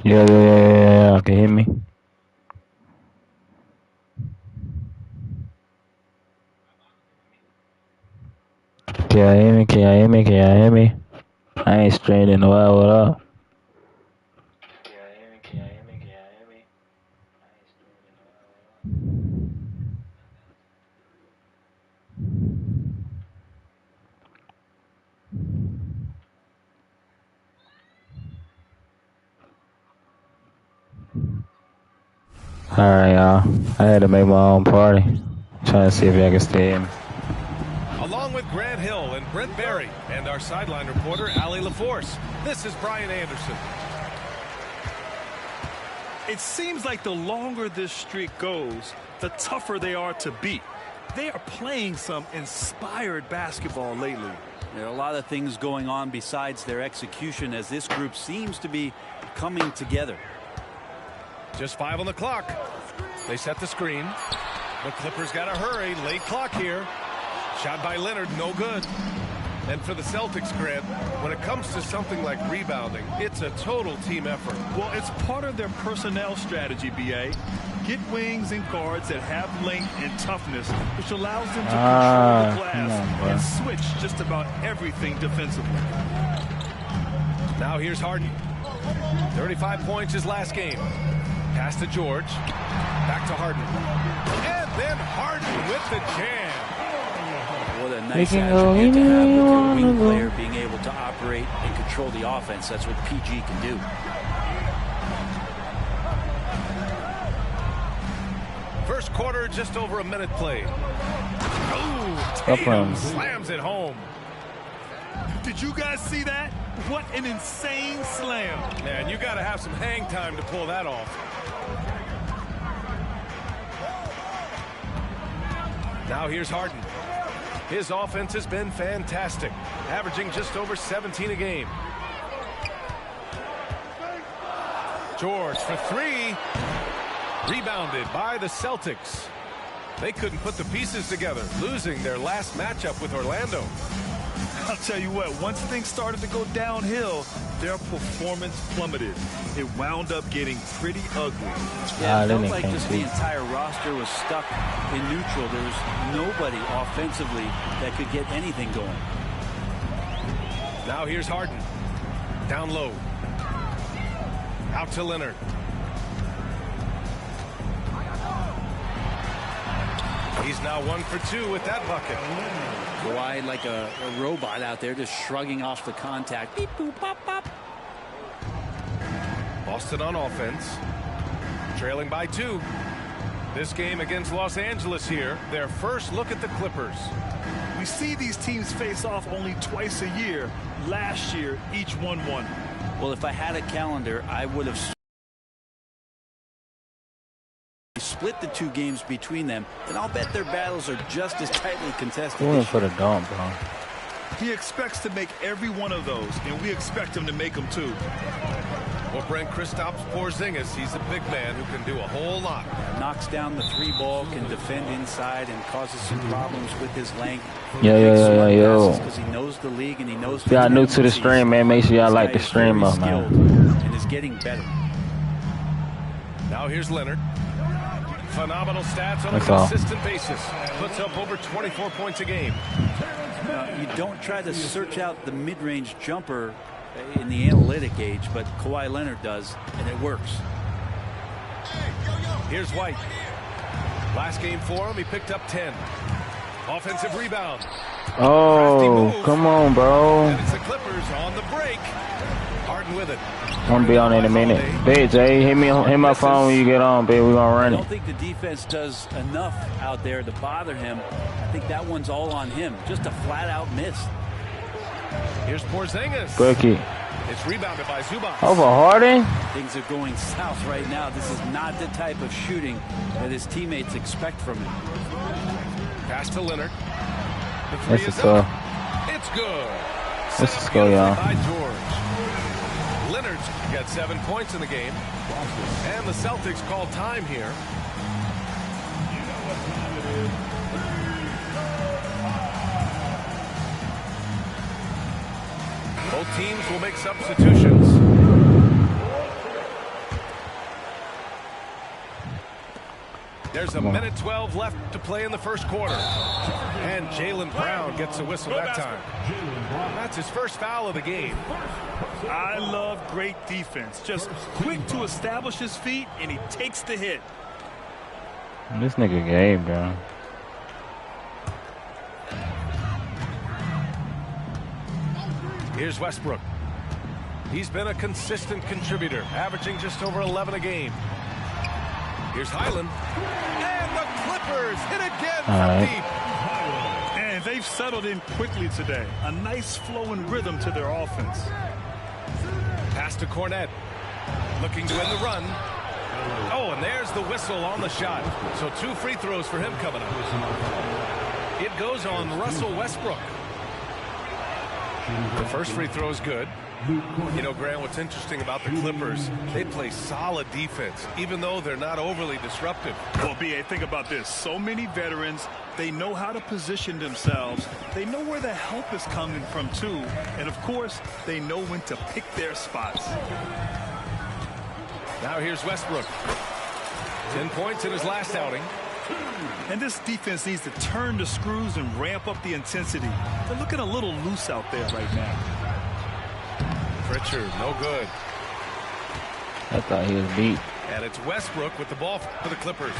Yeah. Can you hear me? Can you hear me? Can you hear me? Can you hear me? I ain't straight in a while. What up? Alright, y'all. I had to make my own party. Trying to see if y'all can stay in. Along with Grant Hill and Brent Barry and our sideline reporter, Allie LaForce, this is Brian Anderson. It seems like the longer this streak goes, the tougher they are to beat. They are playing some inspired basketball lately. There are a lot of things going on besides their execution as this group seems to be coming together. Just 5 on the clock. They set the screen. The Clippers got to hurry. Late clock here. Shot by Leonard, no good. And for the Celtics, Grant, when it comes to something like rebounding, it's a total team effort. Well, it's part of their personnel strategy, B.A. Get wings and guards that have length and toughness, which allows them to control the glass and switch just about everything defensively. Now here's Harden. 35 points his last game. Pass to George. Back to Harden. And then Harden with the jam. What a nice attribute to have with your wing player being able to operate and control the offense. That's what PG can do. First quarter, just over a minute played. Oh, Tatum slams it home. Did you guys see that? What an insane slam. Man, you got to have some hang time to pull that off. Now here's Harden. His offense has been fantastic, averaging just over 17 a game. George for 3. Rebounded by the Celtics. They couldn't put the pieces together, losing their last matchup with Orlando. I'll tell you what, once things started to go downhill, their performance plummeted. It wound up getting pretty ugly. Yeah, it felt like just the entire roster was stuck in neutral. There was nobody offensively that could get anything going. Now here's Harden. Down low. Out to Leonard. He's now 1 for 2 with that bucket. Kawhi like a robot out there just shrugging off the contact. Beep, boop, pop, pop. Boston on offense. Trailing by 2. This game against Los Angeles here. Their first look at the Clippers. We see these teams face off only twice a year. Last year, each won one. Well, if I had a calendar, I would have split the 2 games between them, and I'll bet their battles are just as tightly contested. Going for the dump, bro. He expects to make every one of those, and we expect him to make them too. Well, Brent, Kristaps Porzingis, he's a big man who can do a whole lot. Knocks down the 3 ball, can defend inside, and causes some problems with his length. Yo. Because he knows the league and he knows. Y'all new to the stream, man. Make sure y'all like the stream up, man. And is getting better. Now here's Leonard. Phenomenal stats on a consistent basis. Puts up over 24 points a game. You don't try to search out the mid-range jumper in the analytic age, but Kawhi Leonard does, and it works. Here's White. Last game for him, he picked up 10. Offensive rebound. Oh, come on, bro. And it's the Clippers on the break. Harden with it. I'm gonna be on in a minute. Big Jay, hit my phone when you get on, babe. We're gonna run it. I don't think the defense does enough out there to bother him. I think that one's all on him. Just a flat-out miss. Here's Porzingis. Cookie. It's rebounded by Zubac. Over Harden. Things are going south right now. This is not the type of shooting that his teammates expect from him. Pass to Leonard. The 3 Let's is go. up. It's good. Let's go, y'all. By George. Leonard's got 7 points in the game. And the Celtics call time here. Both teams will make substitutions. There's a minute 12 left to play in the first quarter. And Jaylen Brown gets a whistle that time. That's his first foul of the game. I love great defense. Just quick to establish his feet, and he takes the hit. This nigga Gabe, bro. Here's Westbrook. He's been a consistent contributor, averaging just over 11 a game. Here's Highland. And the Clippers hit again from deep. And they've settled in quickly today. A nice flowing rhythm to their offense. Pass to Cornette. Looking to end the run. Oh, and there's the whistle on the shot. So 2 free throws for him coming up. It goes on Russell Westbrook. The first free throw is good. You know, Grant, what's interesting about the Clippers, they play solid defense, even though they're not overly disruptive. Well, B.A., think about this. So many veterans, they know how to position themselves. They know where the help is coming from, too. And, of course, they know when to pick their spots. Now here's Westbrook. 10 points in his last outing. And this defense needs to turn the screws and ramp up the intensity. They're looking a little loose out there right now. Pritchard, no good. I thought he was beat. And it's Westbrook with the ball for the Clippers.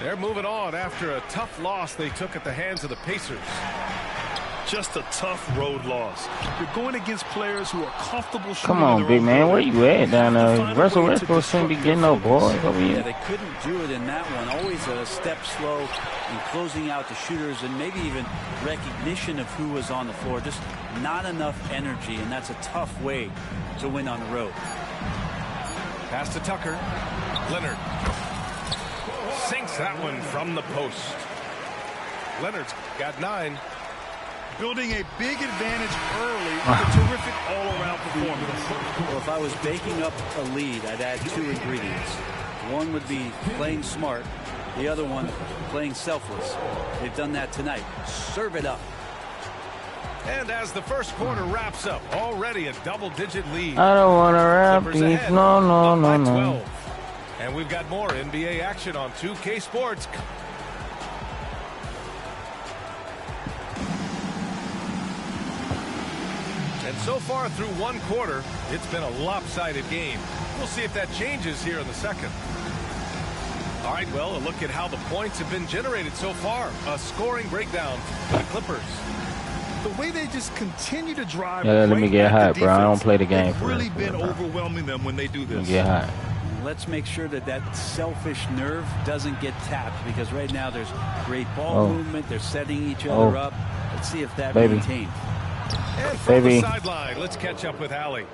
They're moving on after a tough loss they took at the hands of the Pacers. Just a tough road loss. You're going against players who are comfortable shooting. Come on, big man. Where you at down there? Russell Westbrook shouldn't be getting no boys over here. Yeah, they couldn't do it in that one. Always a step slow in closing out the shooters and maybe even recognition of who was on the floor. Just not enough energy, and that's a tough way to win on the road. Pass to Tucker. Leonard sinks that one from the post. Leonard's got 9. Building a big advantage early with a terrific all-around performance. Well, if I was baking up a lead, I'd add 2 ingredients. One would be playing smart. The other one, playing selfless. They've done that tonight. Serve it up. And as the first quarter wraps up, already a double-digit lead. I don't want to rap Clippers these. ahead, No, no, up no, by no. 12. And we've got more NBA action on 2K Sports. And so far through one quarter, it's been a lopsided game. We'll see if that changes here in the second. All right, well, a look at how the points have been generated so far. A scoring breakdown for the Clippers. The way they just continue to drive. Yeah, let me get hot, bro. I don't play the game They've for really this, been bro. overwhelming them when they do this. Get hot. Let's make sure that that selfish nerve doesn't get tapped, because right now there's great ball movement. They're setting each other up. Let's see if that maintains. And from the sideline, let's catch up with Allie.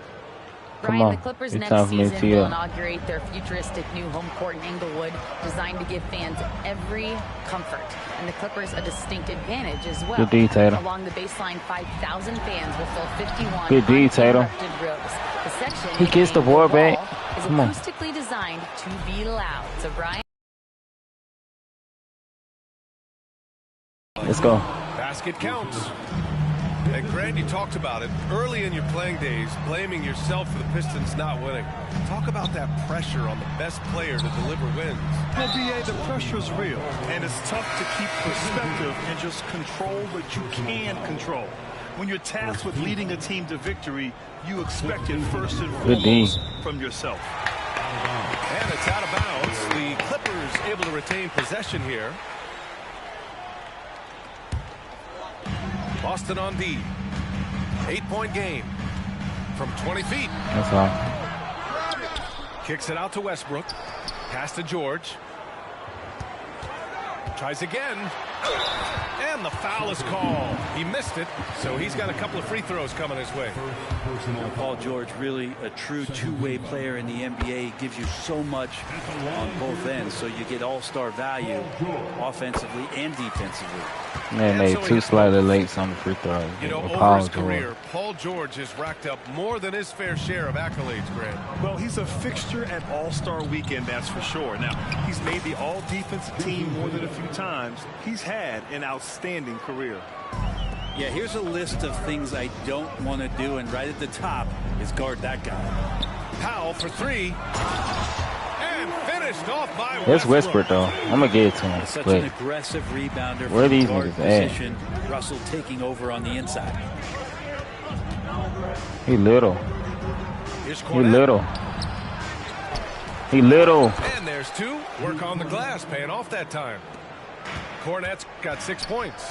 Brian, the Clippers next season will inaugurate their futuristic new home court in Inglewood, designed to give fans every comfort. And the Clippers a distinct advantage as well. Good D, Tatum. Along the baseline, 5,000 fans will fill 51 Good D, Tatum. uninterrupted rows. The section He gets the ball back. is Come on. acoustically designed to be loud. So, Brian. Let's go. Basket counts. And Grant, you talked about it early in your playing days, blaming yourself for the Pistons not winning. Talk about that pressure on the best player to deliver wins. Well, B.A., the pressure is real, and it's tough to keep perspective and just control what you can control. When you're tasked with leading a team to victory, you expect it first and foremost from yourself. And it's out of bounds. The Clippers able to retain possession here. Boston on D. 8-point game from 20 feet. That's all. Kicks it out to Westbrook. Pass to George. Tries again. And the foul is called. He missed it, so he's got a couple of free throws coming his way. Paul George, really a true two-way player in the NBA. Gives you so much on both ends, so you get all-star value offensively and defensively. Man made 2 slightly late on the free throws. You know, over his career, Paul George has racked up more than his fair share of accolades, Grant. Well, he's a fixture at All-Star Weekend, that's for sure. Now, he's made the all-defensive team more than a few times. He's had an outstanding career. Yeah, here's a list of things I don't want to do, and right at the top is guard that guy. Powell for 3. And Finished off by It's Westbrook, though. I'm going to give it to him. Such an aggressive rebounder. Where are these guard niggas position. Russell taking over on the inside. He little. He little. He little. And there's two. Work on the glass, paying off that time. Kornet's got 6 points.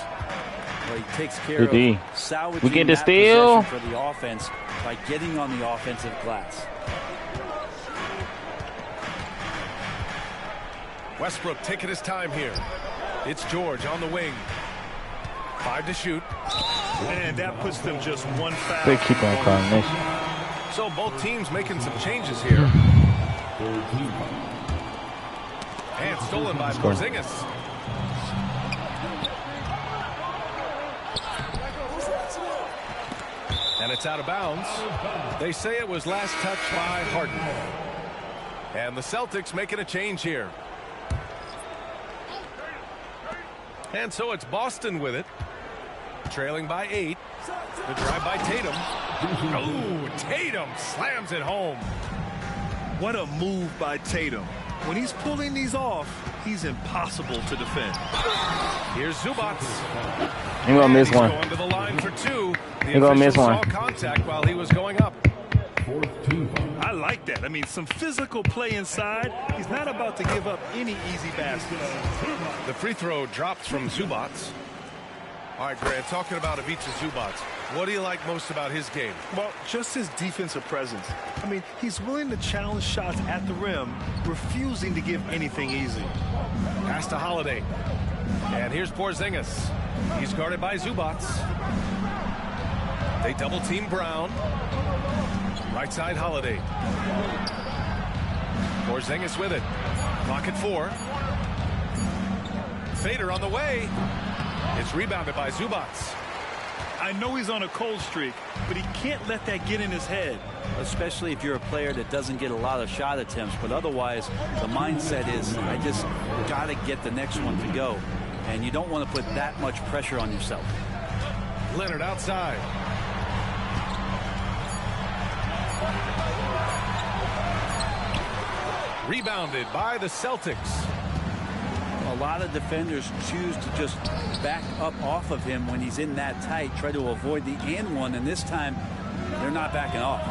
Well, he takes care of salvaging we get the that steal for the offense by getting on the offensive glass. Westbrook taking his time here. It's George on the wing. 5 to shoot. And that puts them just one foul. They keep on calling this. So both teams making some changes here. And stolen by Porzingis. And it's out of bounds. They say it was last touched by Harden. And the Celtics making a change here. And so it's Boston with it. Trailing by 8. The drive by Tatum. Oh, Tatum slams it home. What a move by Tatum. When he's pulling these off, he's impossible to defend. Here's Zubac. You're going to miss one. Going to the line for 2. You're going to miss one. Saw contact while he was going up. I like that. I mean, some physical play inside. He's not about to give up any easy baskets. The free throw drops from Zubac. All right, Grant, talking about Ivica Zubac, what do you like most about his game? Well, just his defensive presence. I mean, he's willing to challenge shots at the rim, refusing to give anything easy. Pass to Holiday. And here's Porzingis. He's guarded by Zubac. They double team Brown. Right side Holiday. Porzingis with it. Clock at 4. Fader on the way. It's rebounded by Zubac. I know he's on a cold streak, but he can't let that get in his head. Especially if you're a player that doesn't get a lot of shot attempts. But otherwise, the mindset is, I just got to get the next one to go. And you don't want to put that much pressure on yourself. Leonard outside. Rebounded by the Celtics. A lot of defenders choose to just back up off of him when he's in that tight, try to avoid the and one, and this time they're not backing off.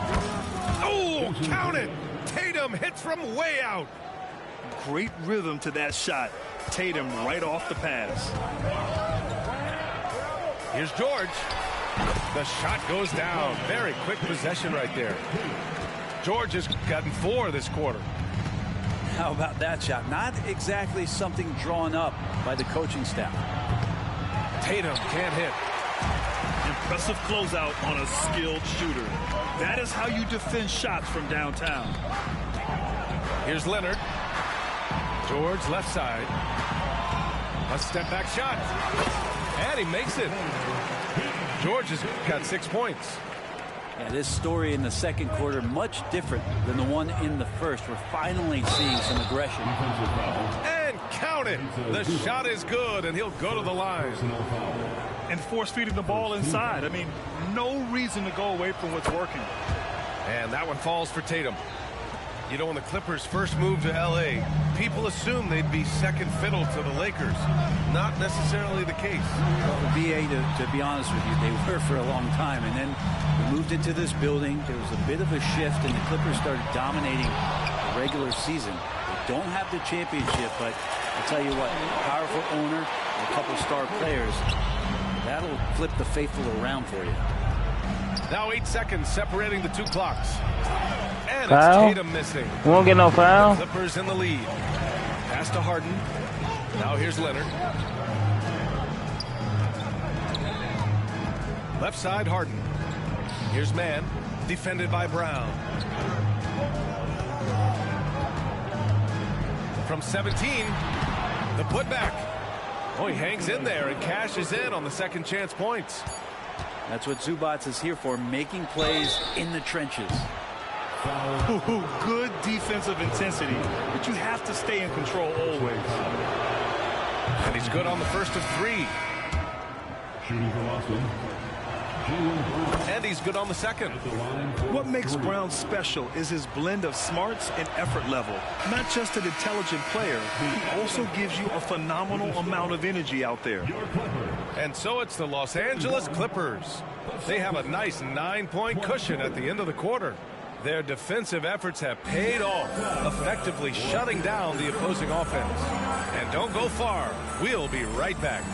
Oh, count it! Tatum hits from way out. Great rhythm to that shot. Tatum right off the pass. Here's George. The shot goes down. Very quick possession right there. George has gotten 4 this quarter. How about that shot? Not exactly something drawn up by the coaching staff. Tatum can't hit. Impressive closeout on a skilled shooter. That is how you defend shots from downtown. Here's Leonard. George left side. A step back shot. And he makes it. George has got 6 points. Yeah, this story in the second quarter much different than the one in the first. We're finally seeing some aggression. And count it. The shot is good, and he'll go to the line. And force feeding the ball inside. I mean, no reason to go away from what's working. And that one falls for Tatum. You know, when the Clippers first moved to L.A., people assumed they'd be second fiddle to the Lakers. Not necessarily the case. Well, the BA, to be honest with you, they were for a long time. And then we moved into this building. There was a bit of a shift, and the Clippers started dominating the regular season. They don't have the championship, but I'll tell you what, powerful owner, a couple star players, that'll flip the faithful around for you. Now 8 seconds separating the 2 clocks. And foul? It's Tatum missing. We won't get no foul. The Clippers in the lead. Pass to Harden. Now here's Leonard. Left side Harden. Here's Mann. Defended by Brown. From 17. The putback. Oh, he hangs in there and cashes in on the second chance points. That's what Zubac is here for, making plays in the trenches. Good defensive intensity, but you have to stay in control always. And he's good on the first of 3. And he's good on the second. What makes Brown special is his blend of smarts and effort level. Not just an intelligent player, he also gives you a phenomenal amount of energy out there. And so it's the Los Angeles Clippers. They have a nice 9-point cushion at the end of the quarter. Their defensive efforts have paid off, effectively shutting down the opposing offense. And don't go far. We'll be right back.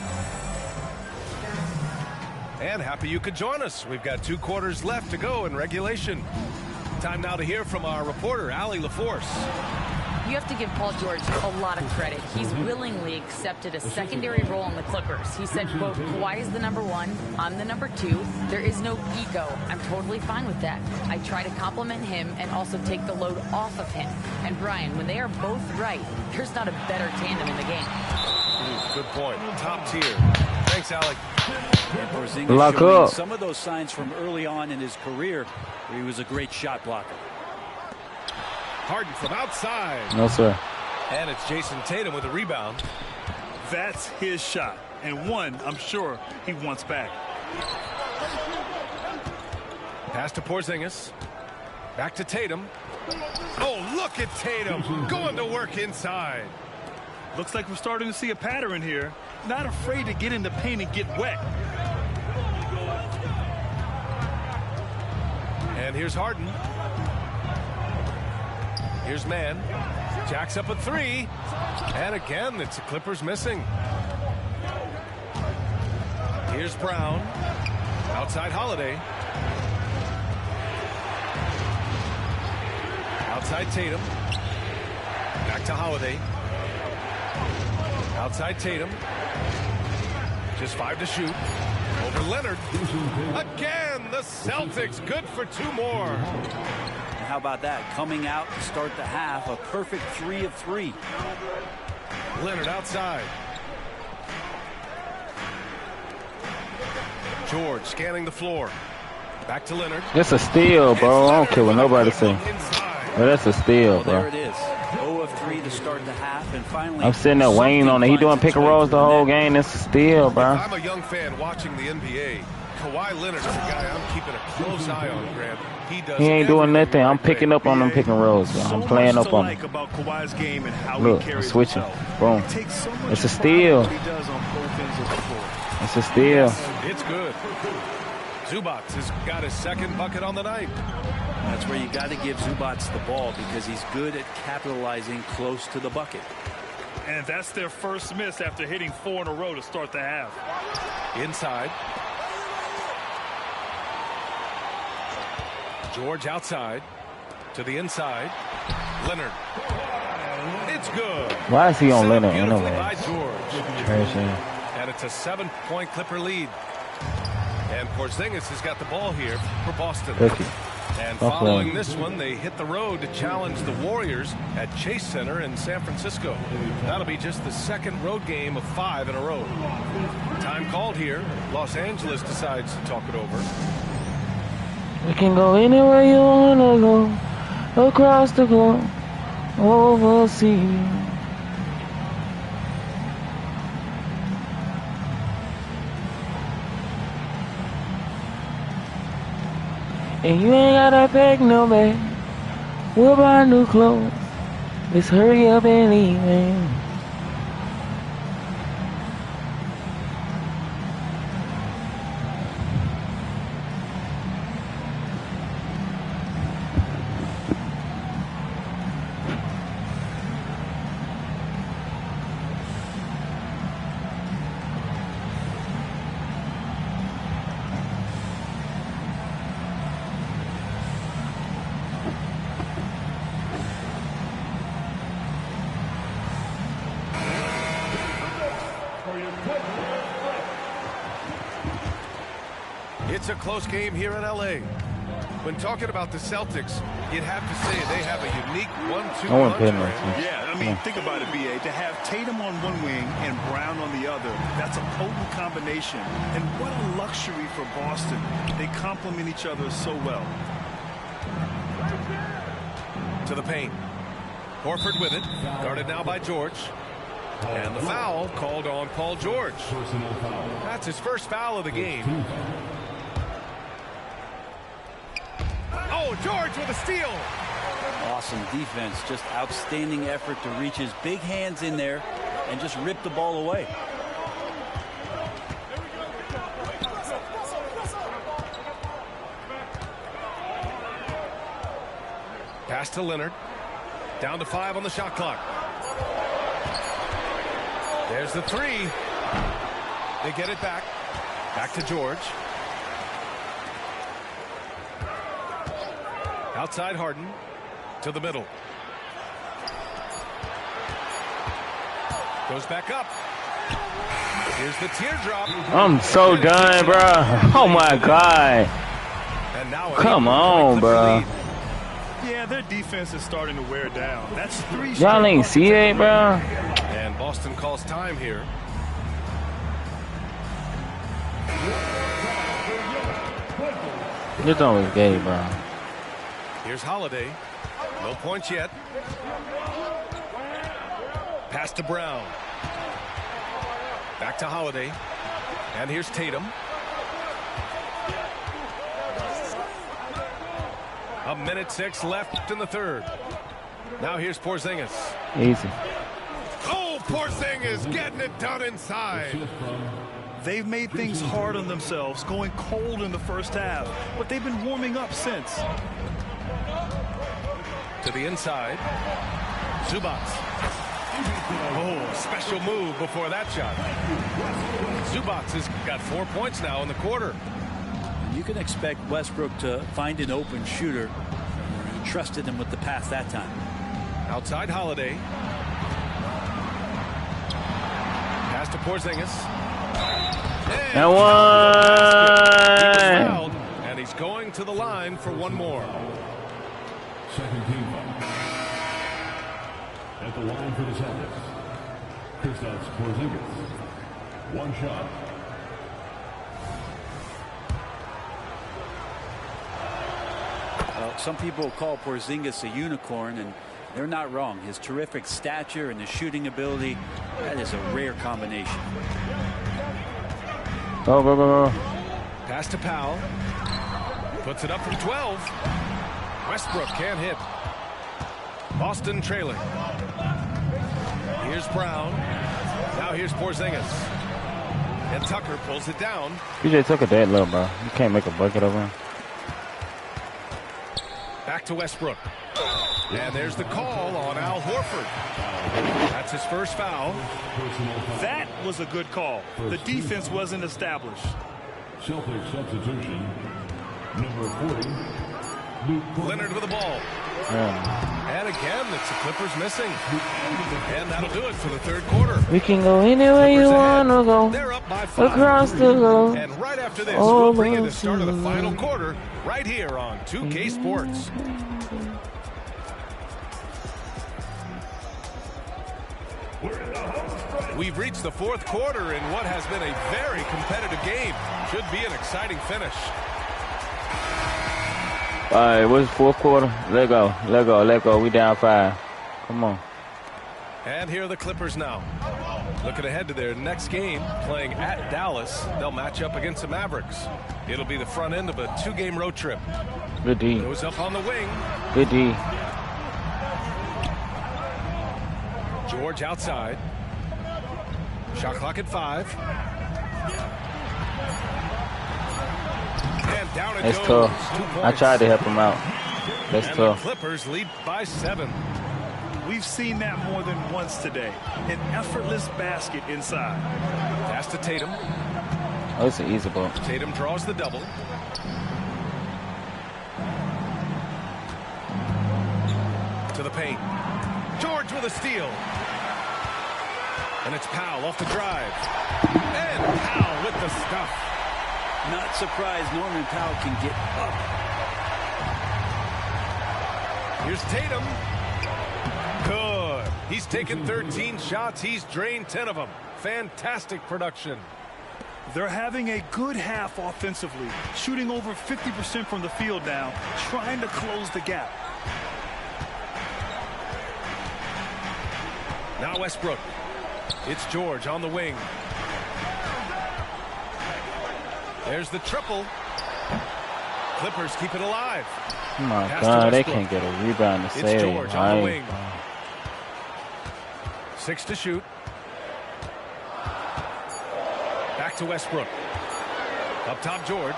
And happy you could join us. We've got 2 quarters left to go in regulation. Time now to hear from our reporter, Allie LaForce. You have to give Paul George a lot of credit. He's willingly accepted a secondary role in the Clippers. He said, quote, Kawhi is the #1, I'm the #2. There is no ego. I'm totally fine with that. I try to compliment him and also take the load off of him. And Brian, when they are both right, there's not a better tandem in the game. Good point. Top tier. Thanks, Alec. Porzingis showing some of those signs from early on in his career where he was a great shot blocker. Harden from outside. No, sir. And it's Jason Tatum with a rebound. That's his shot. And one, I'm sure, he wants back. Pass to Porzingis. Back to Tatum. Oh, look at Tatum going to work inside. Looks like we're starting to see a pattern here. Not afraid to get in the paint and get wet. And here's Harden. Here's Mann. Jacks up a 3. And again, it's the Clippers missing. Here's Brown. Outside Holiday. Outside Tatum. Back to Holiday. Outside Tatum. Just 5 to shoot. Over Leonard. Again, the Celtics good for 2 more. How about that? Coming out to start the half, a perfect 3 of 3. Leonard outside. George scanning the floor. Back to Leonard. It's a steal, bro. I don't care what nobody say. But that's a steal, bro. There it is. 0 of 3 to start the half, and finally I'm sitting there waiting on it. He doing pick and rolls the whole game. It's a steal, bro. If I'm a young fan watching the NBA, Kawhi Leonard is a guy I'm keeping a close eye on, Grant. He ain't doing nothing. I'm picking up on them pick and rolls, bro. I'm playing up on them. Look, I'm switching. Boom. It's a steal. It's a steal. It's good. Zubac has got his 2nd bucket on the night. That's where you got to give Zubac the ball because he's good at capitalizing close to the bucket. And that's their first miss after hitting 4 in a row to start the half. Inside. George outside to the inside. Leonard. It's good. Why is he on Leonard anyway? By George. And it's a 7-point Clipper lead. And Porzingis has got the ball here for Boston. And following this one, they hit the road to challenge the Warriors at Chase Center in San Francisco. That'll be just the 2nd road game of 5 in a row. Time called here. Los Angeles decides to talk it over. You can go anywhere you want to go, across the globe, overseas. And you ain't gotta beg no bag. We'll buy new clothes. Let's hurry up and leave, man. It's a close game here in L.A. When talking about the Celtics, you'd have to say they have a unique 1-2 punch. Yeah, I mean, think about it, B.A. To have Tatum on one wing and Brown on the other, that's a potent combination. And what a luxury for Boston. They complement each other so well. To the paint. Horford with it. Guarded now by George. And the foul called on Paul George. That's his first foul of the game. George with a steal. Awesome defense, just outstanding effort to reach his big hands in there and just rip the ball away. Pass to Leonard. Down to 5 on the shot clock. There's the 3. They get it back. Back to George. Outside Harden. To the middle. Goes back up. Here's the teardrop. I'm so done, bro. Oh my God. And now come on, bro. Yeah, their defense is starting to wear down. That's 3 straight. Y'all ain't see that, bro. And Boston calls time here. This one was gay, bro. Here's Holiday. No points yet. Pass to Brown. Back to Holiday. And here's Tatum. A minute 6 left in the third. Now here's Porzingis. Easy. Oh, Porzingis getting it done inside. They've made things hard on themselves, going cold in the first half, but they've been warming up since. To the inside. Zubac. Oh, special move before that shot. Zubac has got 4 points now in the quarter. You can expect Westbrook to find an open shooter. He trusted him with the pass that time. Outside Holiday. Pass to Porzingis. That one. And he's going to the line for one more. Second team foul. At the line for the Celtics, Kristaps Porzingis. One shot. Some people call Porzingis a unicorn, and they're not wrong. His terrific stature and his shooting ability, that is a rare combination. Go, go, go, go. Pass to Powell. Puts it up from 12. Westbrook can't hit. Boston trailing. Here's Brown. Now here's Porzingis. And Tucker pulls it down. PJ took a dead low, bro. You can't make a bucket over him. Back to Westbrook. And there's the call on Al Horford. That's his first foul. That was a good call. The defense wasn't established. Celtics substitution. Number 40. Leonard with the ball. Yeah. And again, it's the Clippers missing. And that'll do it for the third quarter. We can go anywhere you want to go. They're up by 5. Across the globe. And right after this, we'll bring you the start of the final quarter right here on 2K Sports. We've reached the fourth quarter in what has been a very competitive game. Should be an exciting finish. All right, what's fourth quarter? Let go, let go, let go. We down 5. Come on. And here are the Clippers now. Looking ahead to their next game, playing at Dallas. They'll match up against the Mavericks. It'll be the front end of a 2-game road trip. Good D. Goes up on the wing. Good D. George outside. Shot clock at 5. And down it That's goes. tough. 2 points. I tried to help him out. That's And tough. the Clippers lead by 7. We've seen that more than once today. An effortless basket inside. Pass to Tatum. Oh, it's an easy ball. Tatum draws the double. To the paint. George with a steal. And it's Powell off the drive. And Powell with the stuff. Not surprised Norman Powell can get up. Here's Tatum. Good. He's taken 13 shots. He's drained 10 of them. Fantastic production. They're having a good half offensively, shooting over 50% from the field now, trying to close the gap. Now Westbrook. It's George on the wing. There's the triple. Clippers keep it alive. Oh my Pass to God, they Westbrook. can't get a rebound to It's save. George on the wing. 6 to shoot. Back to Westbrook. Up top, George.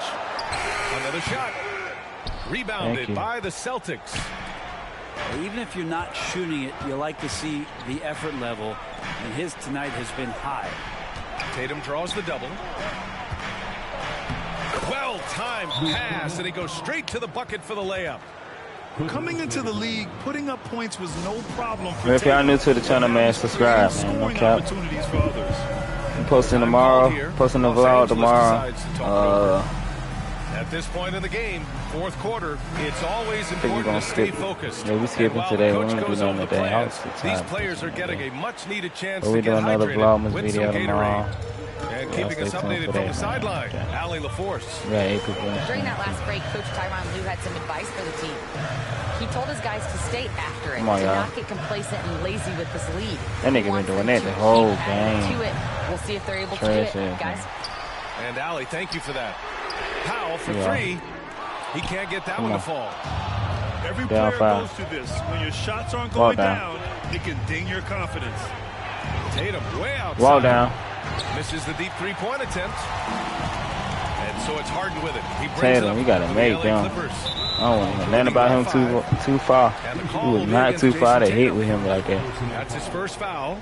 Another shot. Rebounded by the Celtics. Even if you're not shooting it, you like to see the effort level, and his tonight has been high. Tatum draws the double. Well-timed pass, and he goes straight to the bucket for the layup. Coming into the league, putting up points was no problem for If y'all new to the channel, man, subscribe, man. No cap. Opportunities for others. I'm posting tomorrow. Posting the vlog tomorrow. At this point in the game, fourth quarter, it's always I think we're important gonna to stay skip. focused. Yeah, we skipping And today. while We're the gonna coach do goes nothing over the today. plans, How's the these time? players are getting a much-needed chance But to we get do another hydrated, Vlogmas win video some tomorrow. Gatorade. And Yeah, keeping us stay tuned updated for from that, the man. sideline, Okay. Allie LaForce. Yeah, 8 people. During that last break, Coach Tyronn Lue had some advice for the team. He told his guys to stay after it, Come on, to y'all. not get complacent and lazy with this lead. That nigga He been wants doing them that to the whole keep adding game. to it. We'll see if they're able to Trash do it, ass, guys. And Allie, thank you for that. Powell for Yeah. 3. He can't get that Come one on. to fall. Every Down player 5. goes through this. When your shots aren't Wall going down. down, it can ding your confidence. Tatum way outside. Wall down. Misses the deep three-point attempt. And so it's Harden with it. He brings Tatum, it up you gotta for the make LA them. Clippers. I don't want to hear nothing about him too far. He was not too far to hit with him like that. That's his first foul.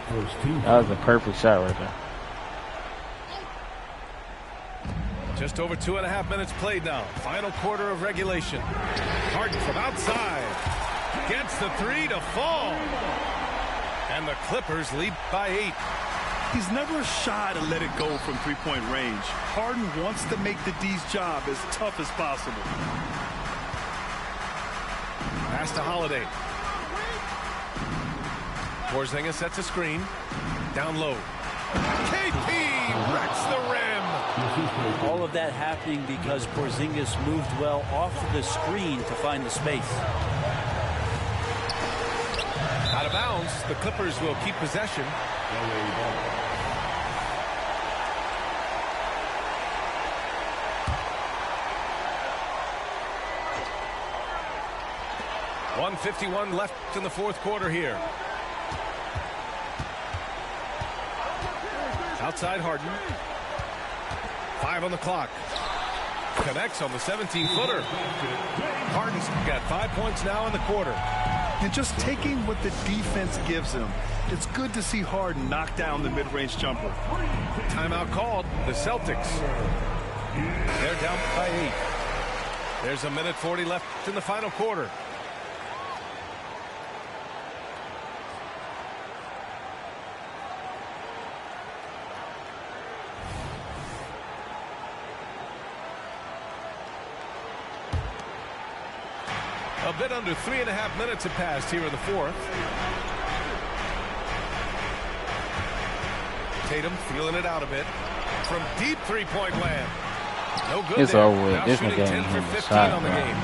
First team. That was a perfect shot right there. Just over 2.5 minutes played now. Final quarter of regulation. Harden from outside. Gets the 3 to fall. And the Clippers lead by 8. He's never shy to let it go from three-point range. Harden wants to make the D's job as tough as possible. Pass to Holiday. Porzingis sets a screen. Down low. KP wrecks the rim. All of that happening because Porzingis moved well off of the screen to find the space. Out of bounds. The Clippers will keep possession. LA ball. 1:51 left in the fourth quarter here. Outside Harden. 5 on the clock. Connects on the 17-footer. Harden's got 5 points now in the quarter. And just taking what the defense gives him, it's good to see Harden knock down the mid-range jumper. Timeout called. The Celtics. They're down by 8. There's a minute 40 left in the final quarter. A bit under 3.5 minutes have passed here in the fourth. Tatum feeling it out a bit from deep three-point land. No good. It's there. over with. Now This shooting nigga 10 ain't for hitting the 15 shot, on the bro. game.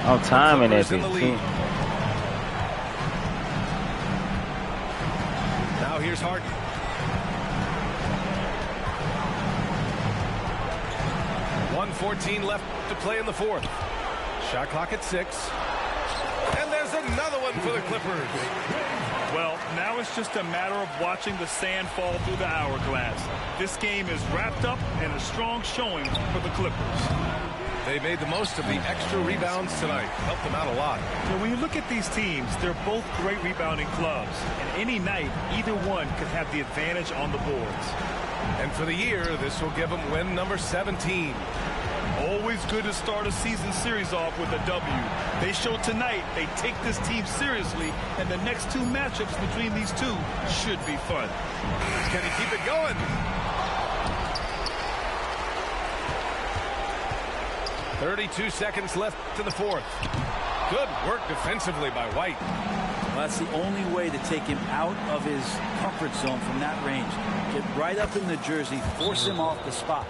I'm timing that Clippers in the bitch, lead. too. Now here's Harden. .114 left to play in the fourth. Shot clock at 6. And there's another one for the Clippers. Well, now it's just a matter of watching the sand fall through the hourglass. This game is wrapped up and a strong showing for the Clippers. They made the most of the extra rebounds tonight. Helped them out a lot. Now, when you look at these teams, they're both great rebounding clubs. And any night, either one could have the advantage on the boards. And for the year, this will give them win number 17. Always good to start a season series off with a W. They show tonight they take this team seriously, and the next 2 matchups between these two should be fun. Can he keep it going? .32 seconds left in the fourth. Good work defensively by White. Well, that's the only way to take him out of his comfort zone from that range. Get right up in the jersey, force him off the spot.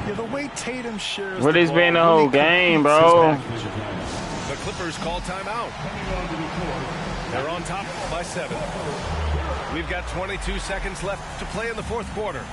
Yeah, the way Tatum shares What the has ball been the really whole game, completes bro? his package. The Clippers call timeout. They're on top by 7. We've got 22 seconds left to play in the fourth quarter.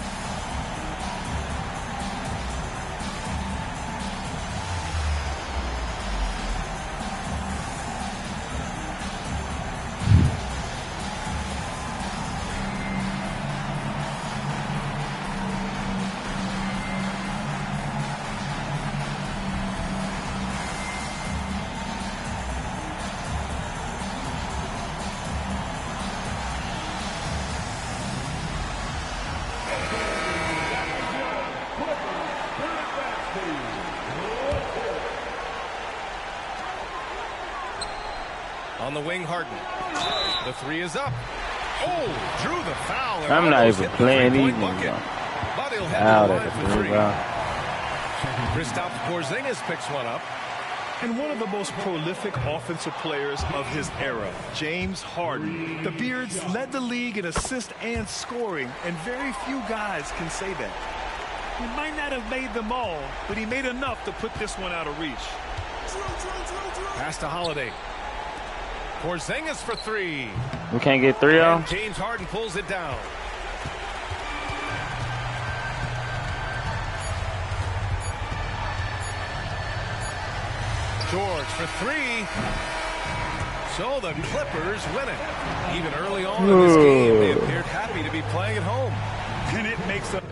Harden. The three is up. Oh, drew the foul. I'm not even playing these niggas. But he'll head Out to the at line the for three, three. bro. Kristaps Porzingis picks one up. And one of the most prolific offensive players of his era, James Harden. The Beards led the league in assists and scoring, and very few guys can say that. He might not have made them all, but he made enough to put this one out of reach. Pass to Holiday. Porzingis for three. We can't get 3 on. And James Harden pulls it down. George for three. So the Clippers win it. Even early on in this game, they appeared happy to be playing at home. And it makes a...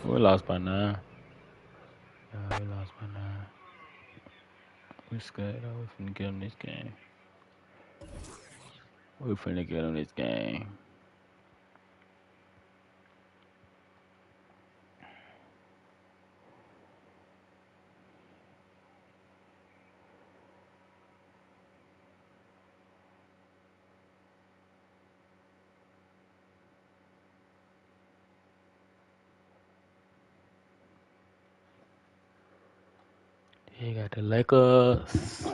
We lost by 9. Yeah, we lost by 9. We scared though. We finna get them this game. We finna get them this game. He got the Lakers.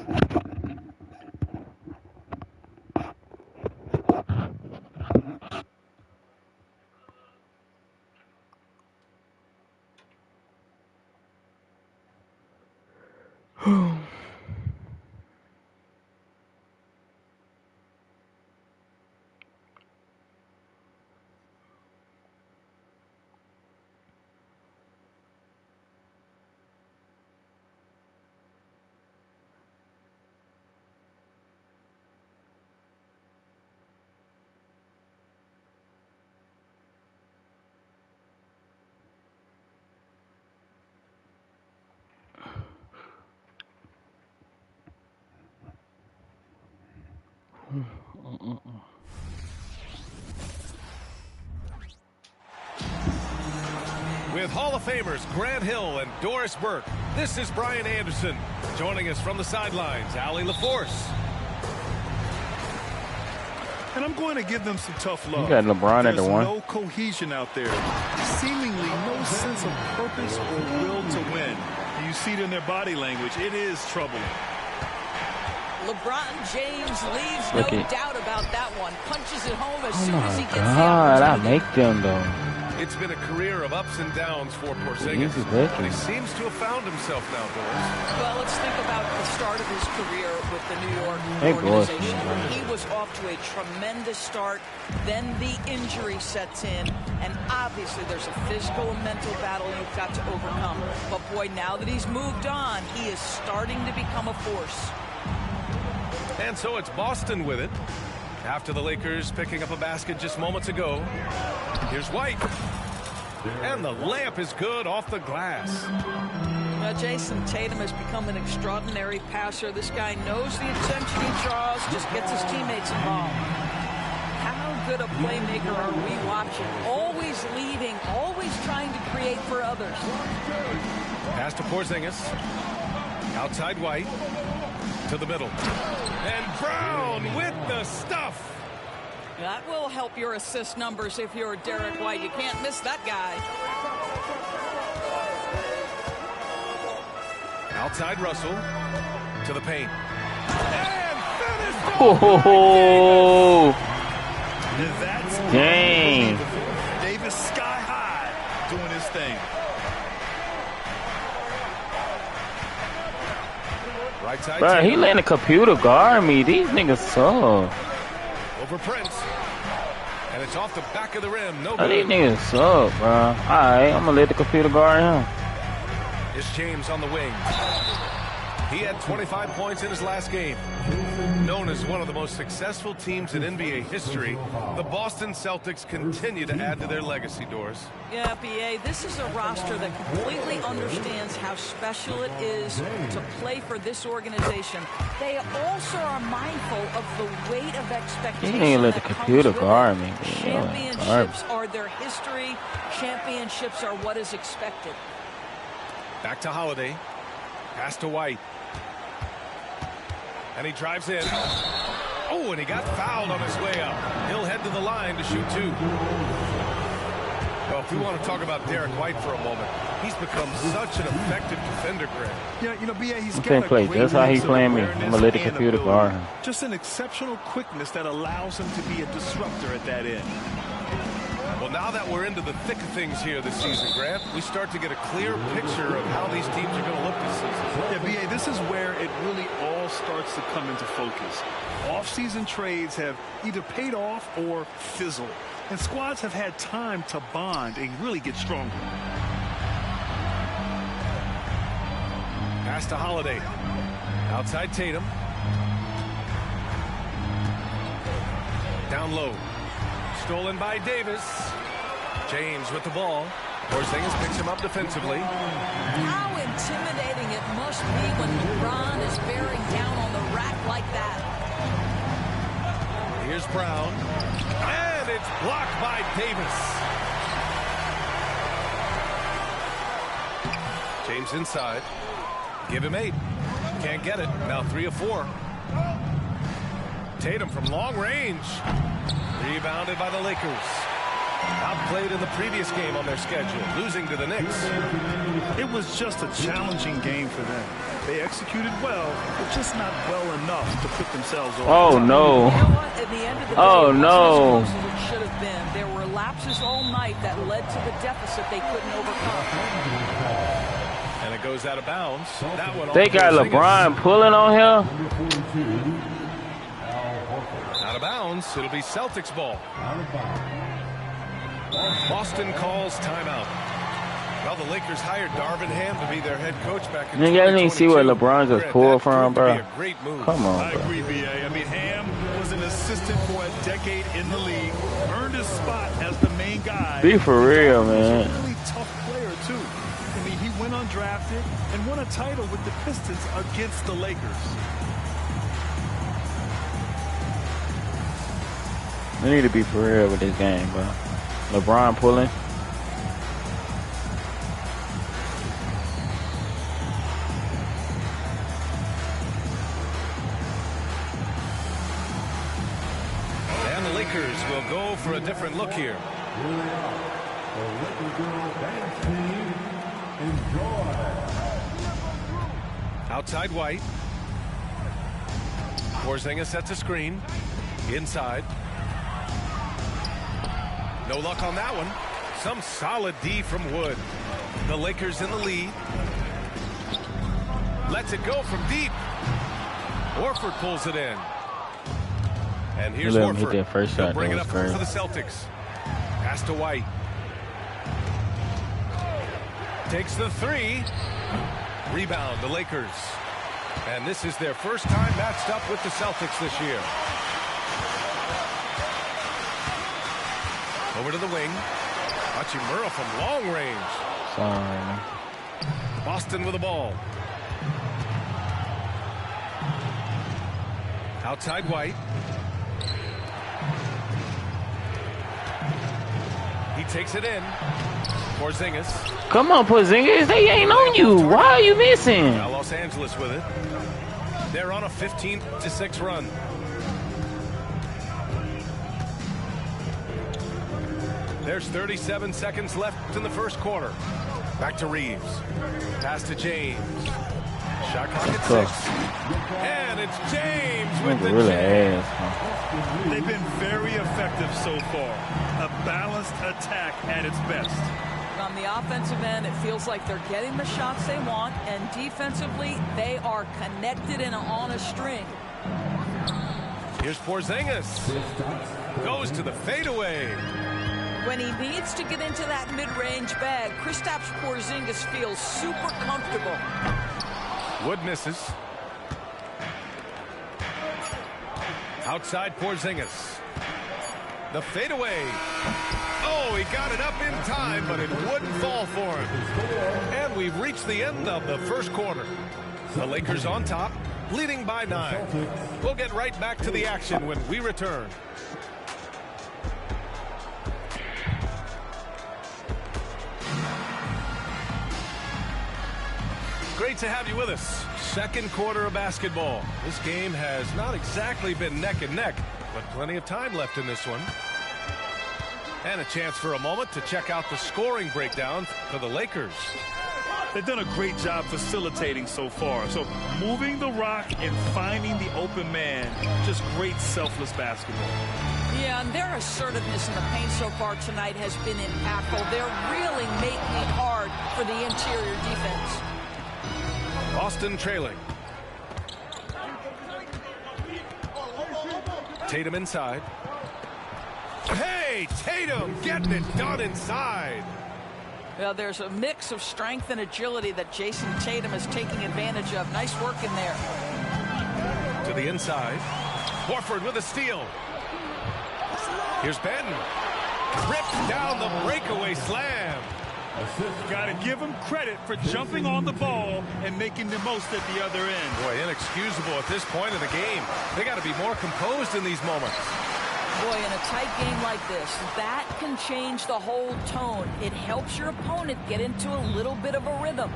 With Hall of Famers Grant Hill and Doris Burke, this is Brian Anderson. Joining us from the sidelines, Allie LaForce. And I'm going to give them some tough love. You got LeBron at the There's one. no cohesion out there. Seemingly no sense of purpose or will to win. You see it in their body language. It is troubling. LeBron James leaves no doubt about that one. Punches it home as soon as he gets the God, I opportunity. make them though. It's been a career of ups and downs for Porzingis, but he seems to have found himself now, Doris. Well, let's think about the start of his career with the New York Hey, organization. He was off to a tremendous start. Then the injury sets in, and obviously there's a physical and mental battle you've got to overcome. But boy, now that he's moved on, he is starting to become a force. And so it's Boston with it. After the Lakers picking up a basket just moments ago. Here's White. And the layup is good off the glass. Well, Jason Tatum has become an extraordinary passer. This guy knows the attention he draws, just gets his teammates involved. How good a playmaker are we watching? Always leading, always trying to create for others. Pass to Porzingis. Outside White. To the middle. And Brown with the stuff. That will help your assist numbers if you're Derek White. You can't miss that guy. Outside Russell. To the paint. And finished. Oh, That's dang. Davis sky high doing his thing. Right side. Bro, he letting the computer guard me. These niggas suck. Over Prince. And it's off the back of the rim. No Oh, these good. niggas suck, bro. Alright, I'm gonna let the computer guard him. It's James on the wing. He had 25 points in his last game. Known as one of the most successful teams in NBA history, the Boston Celtics continue to add to their legacy, Doris. Yeah, BA, this is a roster that completely understands how special it is to play for this organization. They also are mindful of the weight of expectation. He ain't let the that comes computer with it. guard me. Championships are their history. Championships are what is expected. Back to Holiday. Pass to White. And he drives in. Oh, Oh, and he got fouled on his way up. He'll head to the line to shoot 2. Well, if we want to talk about Derek White for a moment, he's become such an effective defender, Greg. Yeah, you know, B.A., he's got can't a play. great That's how he's mix of playing me. I'm awareness gonna let the and computer ability. guard him. Just an exceptional quickness that allows him to be a disruptor at that end. Well, now that we're into the thick of things here this season, Grant, we start to get a clear picture of how these teams are going to look this season. Yeah, B.A., this is where it really all starts to come into focus. Off-season trades have either paid off or fizzled, and squads have had time to bond and really get stronger. Pass to Holiday. Outside Tatum. Down low. Stolen by Davis. James with the ball. Porzingis picks him up defensively. How intimidating it must be when LeBron is bearing down on the rack like that. Here's Brown. And it's blocked by Davis. James inside. Give him 8. Can't get it. Now 3 of 4. Tatum from long range. Rebounded by the Lakers. Outplayed in the previous game on their schedule, losing to the Knicks. It was just a challenging game for them. They executed well, but just not well enough to put themselves over. Oh, no. You know what? At the end of the day, Oh, it wasn't no. as close as it should have been. There were lapses all night that led to the deficit they couldn't overcome. And it goes out of bounds. That one They got LeBron pulling on him. out of bounds. It'll be Celtics ball. Boston calls timeout. Well, the Lakers hired Darvin Ham to be their head coach back in 2022. You didn't see where LeBron just pulled from, bro. A great move. Come on, I bro. agree, B.A. I mean, Ham was an assistant for a decade in the league, earned his spot as the main guy. Be for real, man. He's a really tough player, too. I mean, he went undrafted and won a title with the Pistons against the Lakers. We need to be for real with this game, bro. LeBron pulling. And the Lakers will go for a different look here. Outside White. Porzingis sets a screen. Inside. No luck on that one. Some solid D from Wood. The Lakers in the lead. Lets it go from deep. Horford pulls it in. And here's Let him hit Horford. that first He'll shot. bring it That up was for the crazy. Celtics. Pass to White. Takes the 3. Rebound, the Lakers. And this is their first time matched up with the Celtics this year. Over to the wing. Hachimura from long range. Sorry. Boston with the ball. Outside White. He takes it in. Porzingis. Come on, Porzingis. They ain't on you. Why are you missing? Now Los Angeles with it. They're on a 15-6 run. There's 37 seconds left in the first quarter. Back to Reeves. Pass to James. Shot clock at 6. And it's James with the Really jam. ass, man. They've been very effective so far. A balanced attack at its best. On the offensive end, it feels like they're getting the shots they want, and defensively, they are connected and on a string. Here's Porzingis. Goes to the fadeaway. When he needs to get into that mid-range bag, Kristaps Porzingis feels super comfortable. Wood misses. Outside Porzingis. The fadeaway. Oh, he got it up in time, but it wouldn't fall for him. And we've reached the end of the first quarter. The Lakers on top, leading by 9. We'll get right back to the action when we return. Great to have you with us. Second quarter of basketball. This game has not exactly been neck and neck, but plenty of time left in this one. And a chance for a moment to check out the scoring breakdown for the Lakers. They've done a great job facilitating so far. So moving the rock and finding the open man, just great selfless basketball. Yeah, and their assertiveness in the paint so far tonight has been impactful. They're really making it hard for the interior defense. Boston trailing. Tatum inside. Hey, Tatum getting it done inside. Well, there's a mix of strength and agility that Jason Tatum is taking advantage of. Nice work in there. To the inside. Horford with a steal. Here's Benton. Ripped down the breakaway slam. Got to give him credit for jumping on the ball and making the most at the other end. Boy, inexcusable at this point in the game. They got to be more composed in these moments. Boy, in a tight game like this, that can change the whole tone. It helps your opponent get into a little bit of a rhythm.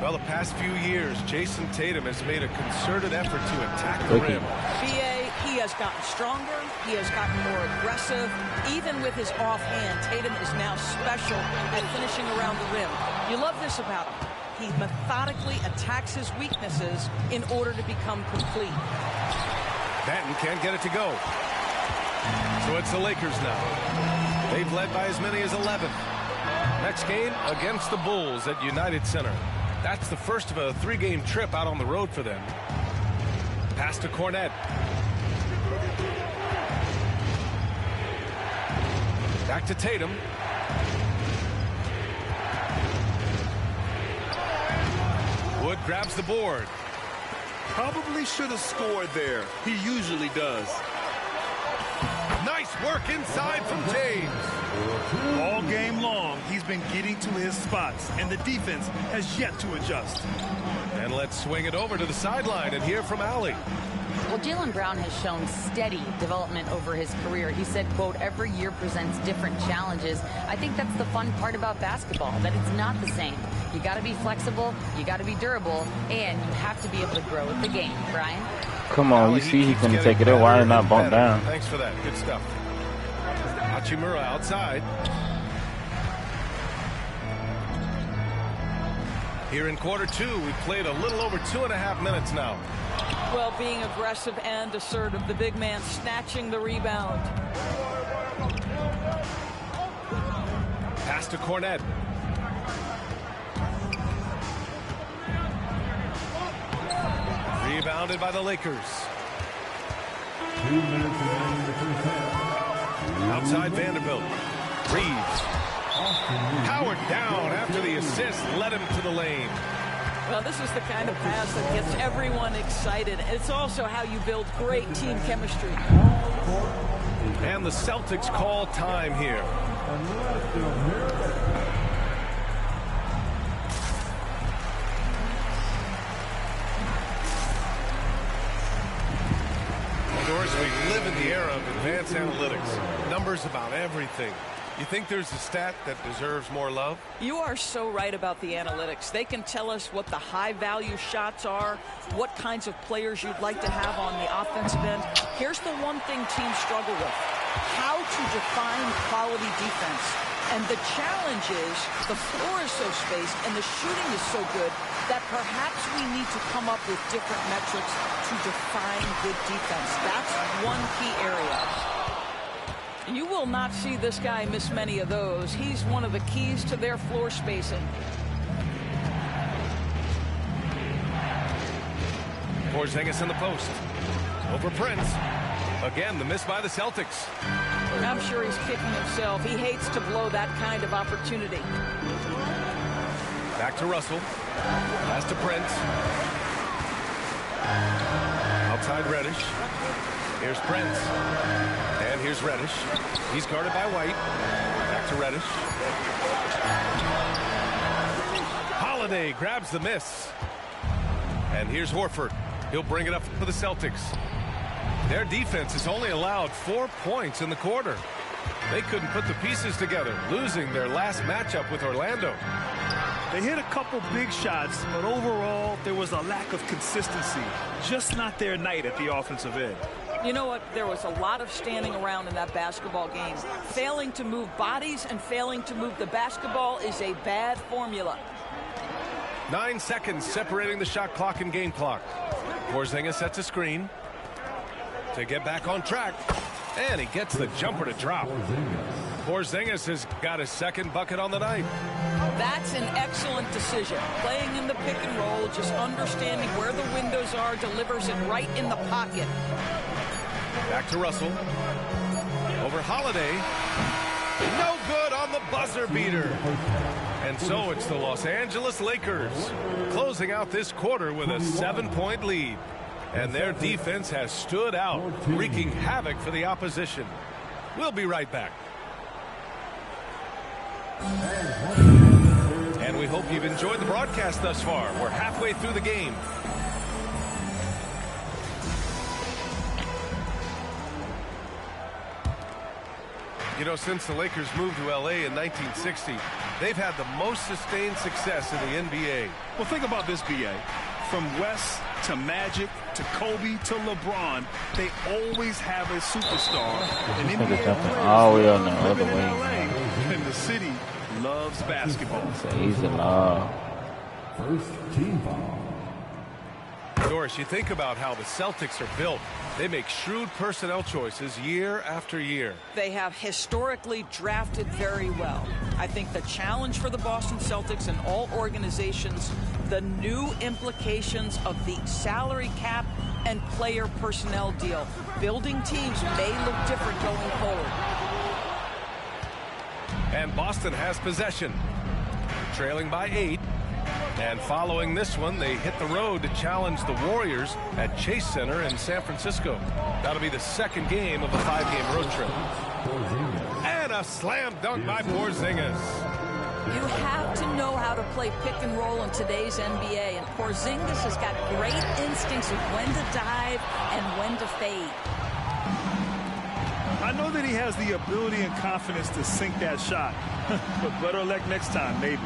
Well, the past few years, Jason Tatum has made a concerted effort to attack the rim. BA, he has gotten stronger. He has gotten more aggressive. Even with his offhand, Tatum is now special at finishing around the rim. You love this about him. He methodically attacks his weaknesses in order to become complete. Benton can't get it to go. So it's the Lakers now. They've led by as many as 11. Next game against the Bulls at United Center. That's the first of a 3-game trip out on the road for them. Pass to Cornette. Back to Tatum. Wood grabs the board. Probably should have scored there. He usually does. Nice work inside from James. All game long, he's been getting to his spots, and the defense has yet to adjust. And let's swing it over to the sideline and hear from Allie. Well, Jaylen Brown has shown steady development over his career. He said, quote, every year presents different challenges. I think that's the fun part about basketball, that it's not the same. You got to be flexible, you got to be durable, and you have to be able to grow with the game. Brian? Come on, you see he couldn't take it in. Why not bump down? Thanks for that. Good stuff. Hachimura outside. Here in quarter two, we've played a little over 2.5 minutes now. Well, being aggressive and assertive, the big man snatching the rebound. Pass to Cornette. Rebounded by the Lakers. 2 minutes remaining in the first half. Outside Vanderbilt. Reeves. Powered down after the assist led him to the lane. Well, this is the kind of pass that gets everyone excited. It's also how you build great team chemistry. And the Celtics call time here. Of course, we live in the era of advanced analytics. Numbers about everything. You think there's a stat that deserves more love? You are so right about the analytics. They can tell us what the high-value shots are, what kinds of players you'd like to have on the offensive end. Here's the one thing teams struggle with: how to define quality defense. And the challenge is the floor is so spaced and the shooting is so good that perhaps we need to come up with different metrics to define good defense. That's one key area. You will not see this guy miss many of those. He's one of the keys to their floor spacing. Porzingis in the post. Over Prince. Again, the miss by the Celtics. I'm sure he's kicking himself. He hates to blow that kind of opportunity. Back to Russell. Pass to Prince. Outside Reddish. Here's Prince. And here's Reddish. He's guarded by White. Back to Reddish. Holiday grabs the miss. And here's Horford. He'll bring it up for the Celtics. Their defense has only allowed 4 points in the quarter. They couldn't put the pieces together, losing their last matchup with Orlando. They hit a couple big shots, but overall, there was a lack of consistency. Just not their night at the offensive end. You know what? There was a lot of standing around in that basketball game. Failing to move bodies and failing to move the basketball is a bad formula. 9 seconds separating the shot clock and game clock. Porzingis sets a screen to get back on track, and he gets the jumper to drop. Porzingis has got his second bucket on the night. That's an excellent decision. Playing in the pick and roll, just understanding where the windows are, delivers it right in the pocket. Back to Russell. Over Holiday. No good on the buzzer beater. And so it's the Los Angeles Lakers closing out this quarter with a 7-point lead. And their defense has stood out, wreaking havoc for the opposition. We'll be right back. And we hope you've enjoyed the broadcast thus far. We're halfway through the game. You know, since the Lakers moved to L.A. in 1960, they've had the most sustained success in the NBA. Well, think about this, B.A. From West to Magic to Kobe to LeBron, they always have a superstar. An NBA player living in L.A. And the city loves basketball. It's easy love. First team foul. Doris, you think about how the Celtics are built. They make shrewd personnel choices year after year. They have historically drafted very well. I think the challenge for the Boston Celtics and all organizations, the new implications of the salary cap and player personnel deal. Building teams may look different going forward. And Boston has possession, trailing by 8. And following this one, they hit the road to challenge the Warriors at Chase Center in San Francisco. That'll be the second game of a 5-game road trip. And a slam dunk by Porzingis. You have to know how to play pick and roll in today's NBA, and Porzingis has got great instincts of when to dive and when to fade. I know that he has the ability and confidence to sink that shot, but better luck next time, maybe.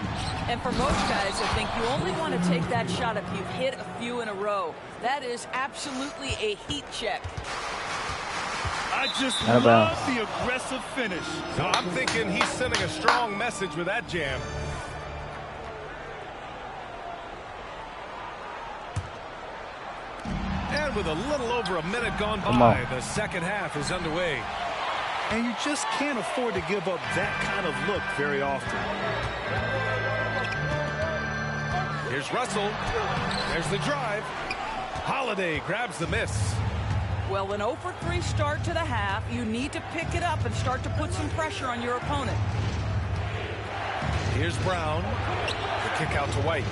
And for most guys, I think you only want to take that shot if you've hit a few in a row. That is absolutely a heat check. I just love the aggressive finish. So I'm thinking he's sending a strong message with that jam. And with a little over a minute gone by, the second half is underway. And you just can't afford to give up that kind of look very often. Here's Russell. There's the drive. Holiday grabs the miss. Well, an 0 for 3 start to the half. You need to pick it up and start to put some pressure on your opponent. Here's Brown. The kick out to White.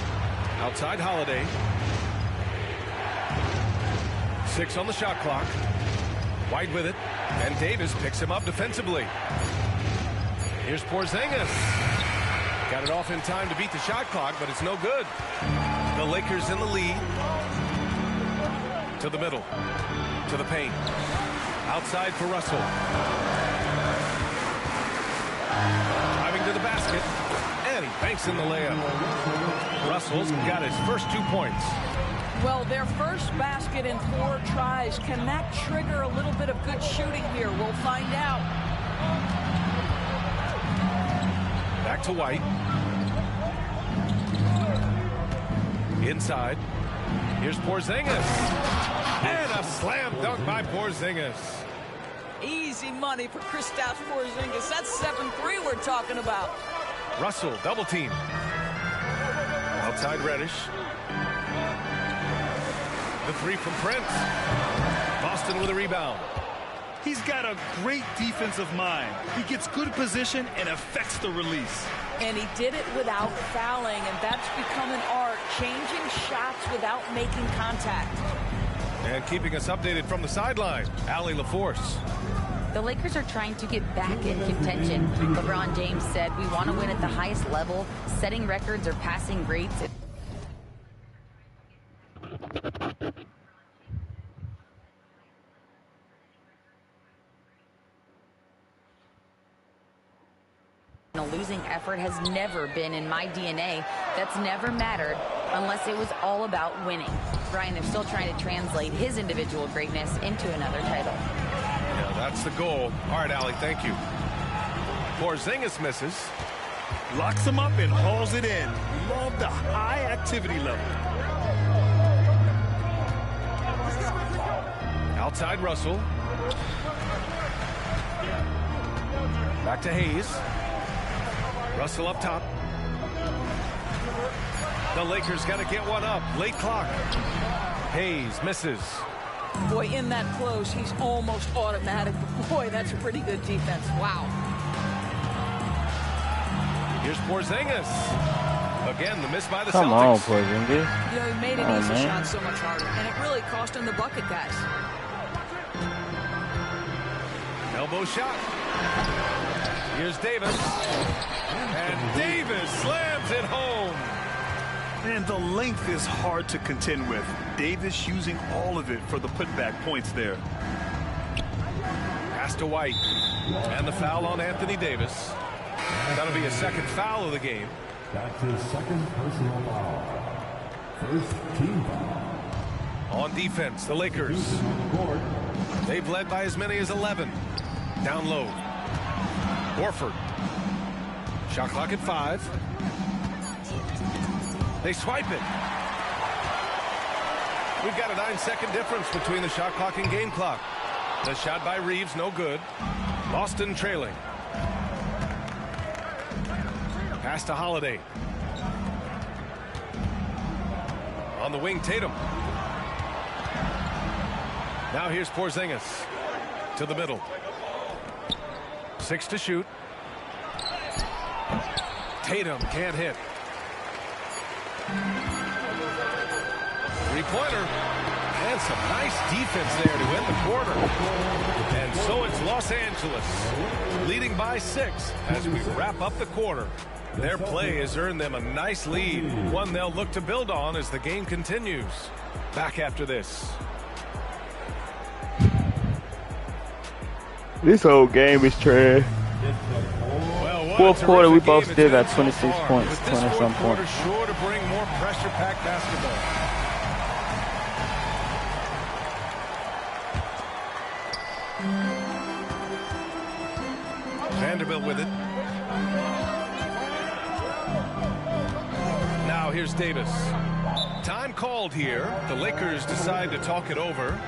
Outside Holiday. 6 on the shot clock. White with it. And Davis picks him up defensively. Here's Porzingis. Got it off in time to beat the shot clock, but it's no good. The Lakers in the lead. To the middle. To the paint. Outside for Russell. Driving to the basket. And he banks in the layup. Russell's got his first 2 points. Well, their first basket in 4 tries. Can that trigger a little bit of good shooting here? We'll find out. Back to White. Inside. Here's Porzingis. And a slam dunk by Porzingis. Easy money for Kristaps Porzingis. That's 7-3 we're talking about. Russell, double team. Outside Reddish. The 3 from Prince. Boston with a rebound. He's got a great defensive mind. He gets good position and affects the release. And he did it without fouling, and that's become an art, changing shots without making contact. And keeping us updated from the sideline, Allie LaForce. The Lakers are trying to get back in contention. LeBron James said, "We want to win at the highest level. Setting records or passing greats." A losing effort has never been in my DNA. That's never mattered unless it was all about winning. Brian, they're still trying to translate his individual greatness into another title. Yeah, that's the goal. All right, Allie, thank you. Porzingis misses. Locks him up and hauls it in. Love the high activity level. Outside Russell. Back to Hayes. Russell up top. The Lakers got to get one up. Late clock. Hayes misses. Boy, in that close, he's almost automatic. Boy, that's a pretty good defense. Wow. Here's Porzingis. Again, the miss by the Celtics. Come on, Porzingis. You know, he made an easy shot so much harder, and it really cost him the bucket, guys. Elbow shot. Here's Davis. And Davis slams it home. And the length is hard to contend with. Davis using all of it for the putback points there. Pass to White. And the foul on Anthony Davis. That'll be a second foul of the game. That's his second personal foul. First team foul. On defense, the Lakers. They've led by as many as 11. Down low. Horford. Shot clock at 5. They swipe it. We've got a 9-second difference between the shot clock and game clock. The shot by Reeves, no good. Boston trailing. Pass to Holiday. On the wing, Tatum. Now here's Porzingis. To the middle. 6 to shoot. Tatum can't hit. Three-pointer. And some nice defense there to end the quarter. And so it's Los Angeles leading by 6 as we wrap up the quarter. Their play has earned them a nice lead, one they'll look to build on as the game continues. Back after this. This whole game is trash. Well, Fourth quarter, we both still got 26 points, 20-some points. Sure to bring more pressure-packed basketball. Vanderbilt with it. Now here's Davis. Time called here. The Lakers decide to talk it over.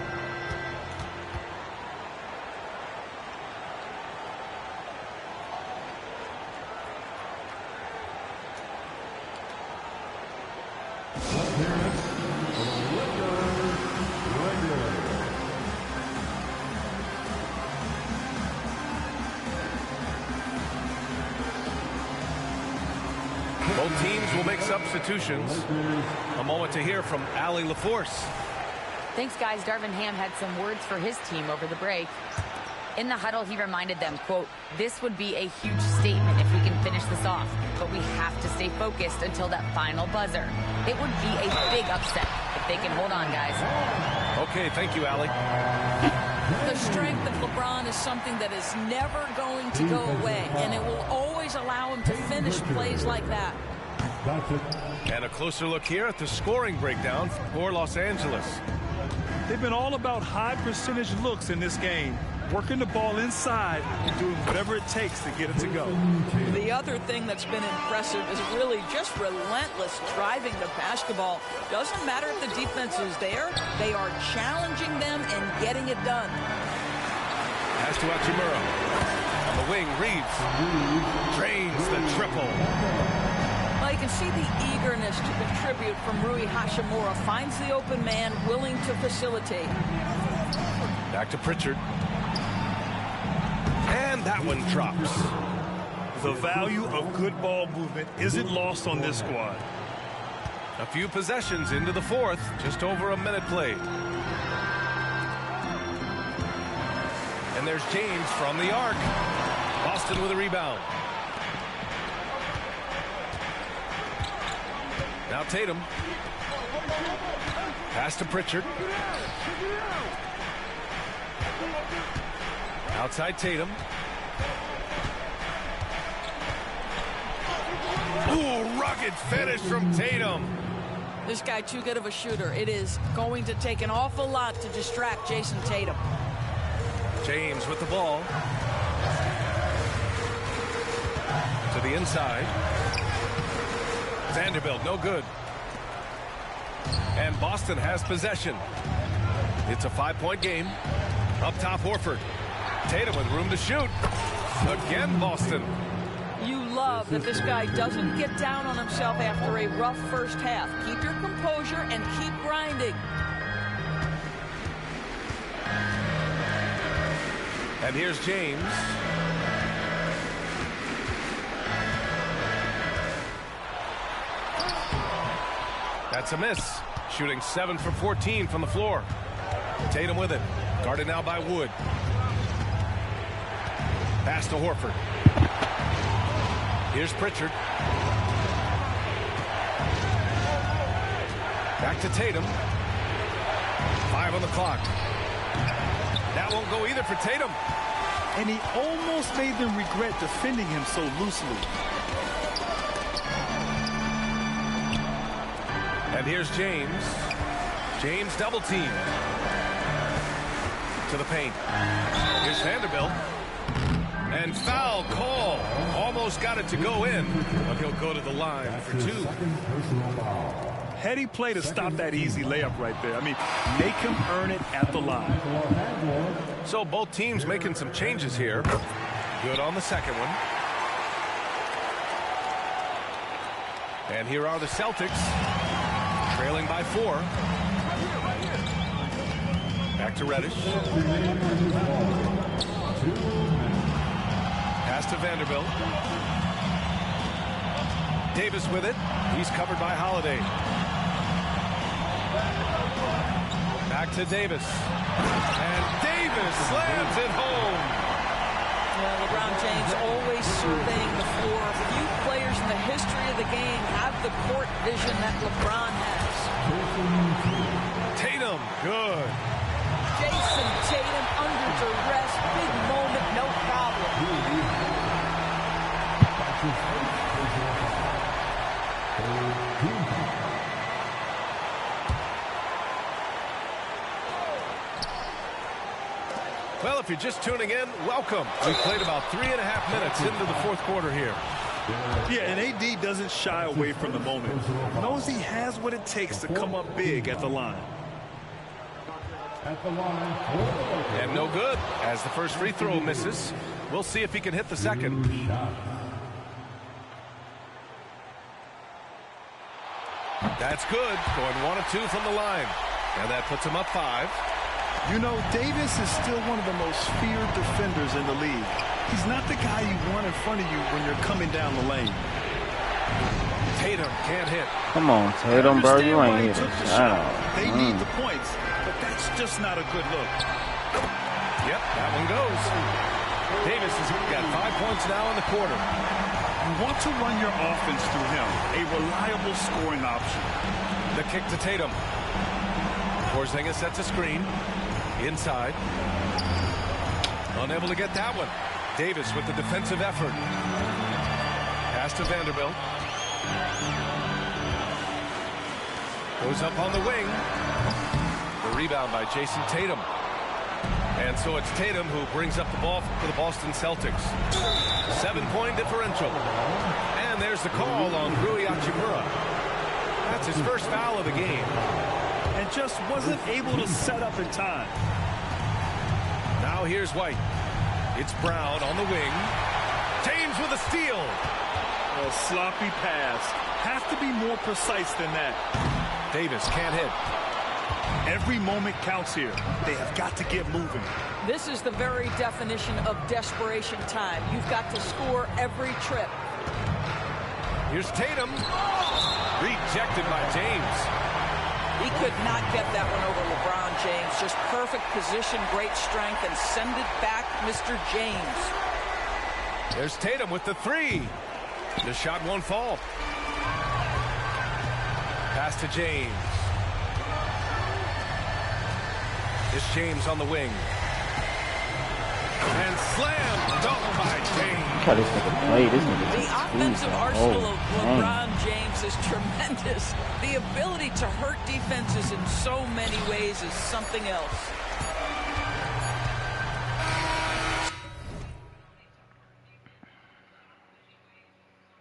Both teams will make substitutions. A moment to hear from Allie LaForce. Thanks, guys. Darvin Ham had some words for his team over the break. In the huddle, he reminded them, quote, "This would be a huge statement if we can finish this off, but we have to stay focused until that final buzzer. It would be a big upset if they can hold on, guys." Okay, thank you, Allie. The strength of LeBron is something that is never going to go away, and it will always allow him to finish plays like that. And a closer look here at the scoring breakdown for Los Angeles. They've been all about high percentage looks in this game, working the ball inside and doing whatever it takes to get it to go. The other thing that's been impressive is really just relentless driving the basketball. Doesn't matter if the defense is there, they are challenging them and getting it done. Pass to Hachimura. On the wing, Reeves drains the triple. Well, you can see the eagerness to contribute from Rui Hachimura. Finds the open man, willing to facilitate. Back to Pritchard. And that one drops. The value of good ball movement isn't lost on this squad. A few possessions into the fourth, just over a minute played. And there's James from the arc. Boston with a rebound. Now Tatum. Pass to Pritchard. Outside Tatum. Ooh, rugged finish from Tatum. This guy too good of a shooter. It is going to take an awful lot to distract Jason Tatum. James with the ball. To the inside. Vanderbilt, no good. And Boston has possession. It's a 5-point game. Up top, Horford. Tatum with room to shoot. Again, Boston. You love that this guy doesn't get down on himself after a rough first half. Keep your composure and keep grinding. And here's James. That's a miss. Shooting 7 for 14 from the floor. Tatum with it. Guarded now by Wood. Pass to Horford. Here's Pritchard. Back to Tatum. 5 on the clock. That won't go either for Tatum. And he almost made them regret defending him so loosely. And here's James. James double team. To the paint. Here's Vanderbilt. And foul call. Almost got it to go in. But he'll go to the line for 2. Heady play to stop that easy layup right there. I mean, make him earn it at the line. So both teams making some changes here. Good on the second one. And here are the Celtics. Trailing by 4. Back to Reddish. Pass to Vanderbilt. Davis with it. He's covered by Holiday. Back to Davis. And Davis slams it home. Well, LeBron James always surveying the floor. Few players in the history of the game have the court vision that LeBron has. Tatum, good. Jason Tatum under duress. Big moment, no problem. Well, if you're just tuning in, welcome. We've played about 3.5 minutes into the fourth quarter here. Yeah, and AD doesn't shy away from the moment. Knows he has what it takes to come up big at the line. And no good as the first free throw misses. We'll see if he can hit the second. That's good. Going 1 of 2 from the line. And that puts him up 5. You know, Davis is still one of the most feared defenders in the league. He's not the guy you want in front of you when you're coming down the lane. Tatum can't hit. Come on, Tatum, bro. You ain't hitting. They need the points, but that's just not a good look. Yep, that one goes. Davis has got 5 points now in the quarter. You want to run your offense through him, a reliable scoring option. The kick to Tatum. Porzingis sets a screen. Inside. Unable to get that one. Davis with the defensive effort. Pass to Vanderbilt. Goes up on the wing. The rebound by Jason Tatum. And so it's Tatum who brings up the ball for the Boston Celtics. 7-point differential. And there's the call on Rui Hachimura. That's his first foul of the game. And just wasn't able to set up in time. Now here's White. It's Brown on the wing. James with a steal. A sloppy pass. Have to be more precise than that. Davis can't hit. Every moment counts here. They have got to get moving. This is the very definition of desperation time. You've got to score every trip. Here's Tatum. Rejected by James. He could not get that one over LeBron James. Just perfect position, great strength, and send it back, Mr. James. There's Tatum with the 3. The shot won't fall. Pass to James. It's James on the wing. And slam dunk by James. how this nigga play. This nigga The just offensive food, arsenal oh, of dang. LeBron James is tremendous. The ability to hurt defenses in so many ways is something else.